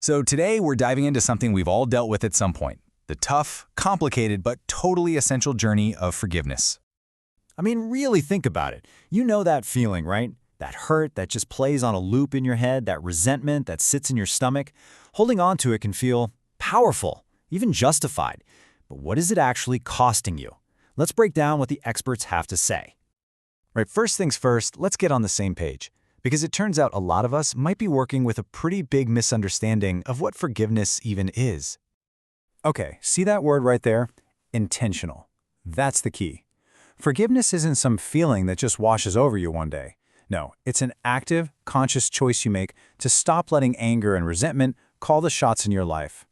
So today we're diving into something we've all dealt with at some point, the tough, complicated, but totally essential journey of forgiveness. I mean, really think about it. You know that feeling, right? That hurt that just plays on a loop in your head, that resentment that sits in your stomach. Holding on to it can feel powerful, even justified. But what is it actually costing you? Let's break down what the experts have to say. Right, first things first, let's get on the same page. Because it turns out a lot of us might be working with a pretty big misunderstanding of what forgiveness even is. Okay, see that word right there? Intentional. That's the key. Forgiveness isn't some feeling that just washes over you one day. No, it's an active, conscious choice you make to stop letting anger and resentment call the shots in your life.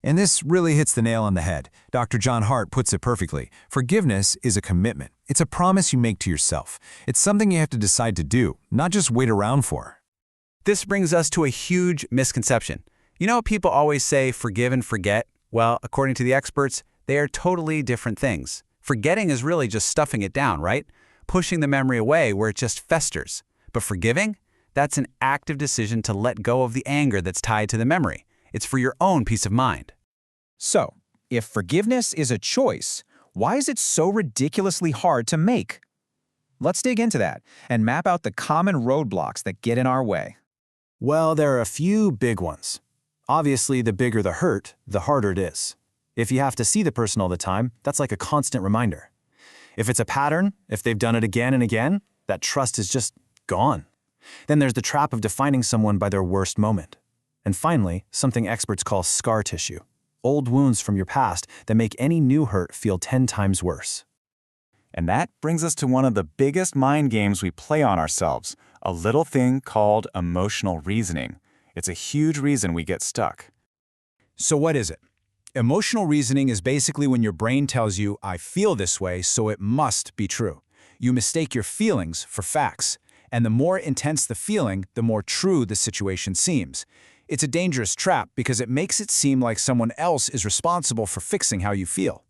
And this really hits the nail on the head. Dr. John Hart puts it perfectly. Forgiveness is a commitment. It's a promise you make to yourself. It's something you have to decide to do, not just wait around for. This brings us to a huge misconception. You know, people always say forgive and forget. Well, according to the experts, they are totally different things. Forgetting is really just stuffing it down, right? Pushing the memory away where it just festers. But forgiving? That's an active decision to let go of the anger that's tied to the memory. It's for your own peace of mind. So, if forgiveness is a choice, why is it so ridiculously hard to make? Let's dig into that and map out the common roadblocks that get in our way. Well, there are a few big ones. Obviously, the bigger the hurt, the harder it is. If you have to see the person all the time, that's like a constant reminder. If it's a pattern, if they've done it again and again, that trust is just gone. Then there's the trap of defining someone by their worst moment. And finally, something experts call scar tissue. Old wounds from your past that make any new hurt feel 10 times worse. And that brings us to one of the biggest mind games we play on ourselves, a little thing called emotional reasoning. It's a huge reason we get stuck. So what is it? Emotional reasoning is basically when your brain tells you, I feel this way, so it must be true. You mistake your feelings for facts. And the more intense the feeling, the more true the situation seems. It's a dangerous trap because it makes it seem like someone else is responsible for fixing how you feel.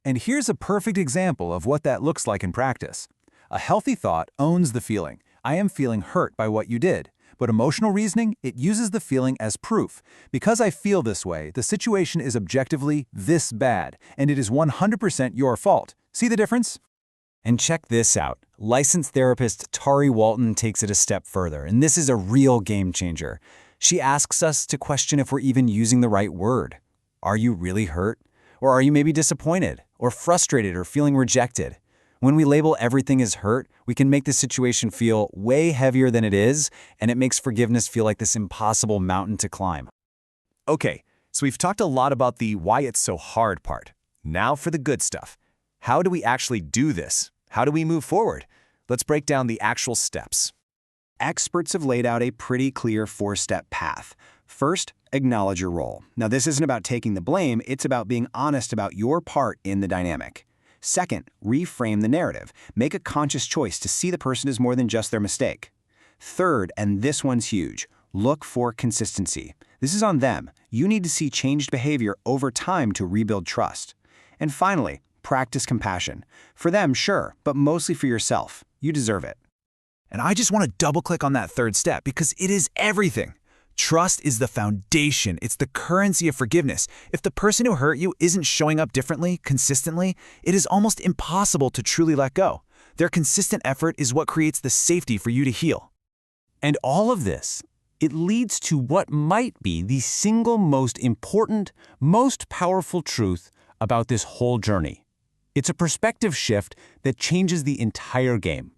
And here's a perfect example of what that looks like in practice. A healthy thought owns the feeling. I am feeling hurt by what you did. But emotional reasoning, it uses the feeling as proof. Because I feel this way, the situation is objectively this bad, and it is 100% your fault. See the difference? And check this out. Licensed therapist Tari Walton takes it a step further, and this is a real game changer. She asks us to question if we're even using the right word. Are you really hurt? Or are you maybe disappointed, or frustrated, or feeling rejected? When we label everything as hurt, we can make the situation feel way heavier than it is, and it makes forgiveness feel like this impossible mountain to climb. Okay, so we've talked a lot about the why it's so hard part. Now for the good stuff. How do we actually do this? How do we move forward? Let's break down the actual steps. Experts have laid out a pretty clear 4-step path. First, acknowledge your role. Now, this isn't about taking the blame, it's about being honest about your part in the dynamic. Second, reframe the narrative. Make a conscious choice to see the person as more than just their mistake. Third, and this one's huge, look for consistency. This is on them. You need to see changed behavior over time to rebuild trust. And finally, practice compassion. For them, sure, but mostly for yourself. You deserve it. And I just want to double-click on that third step because it is everything. Trust is the foundation. It's the currency of forgiveness. If the person who hurt you isn't showing up differently, consistently, it is almost impossible to truly let go. Their consistent effort is what creates the safety for you to heal. And all of this, it leads to what might be the single most important, most powerful truth about this whole journey. It's a perspective shift that changes the entire game.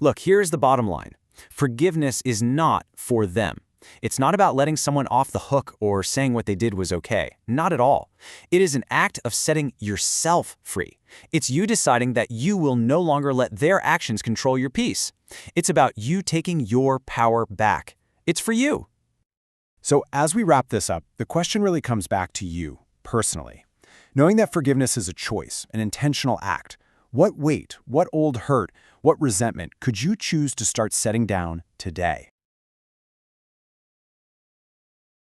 Look, here's the bottom line. Forgiveness is not for them. It's not about letting someone off the hook or saying what they did was okay. Not at all. It is an act of setting yourself free. It's you deciding that you will no longer let their actions control your peace. It's about you taking your power back. It's for you. So as we wrap this up, the question really comes back to you, personally. Knowing that forgiveness is a choice, an intentional act, what weight, what old hurt, what resentment could you choose to start setting down today?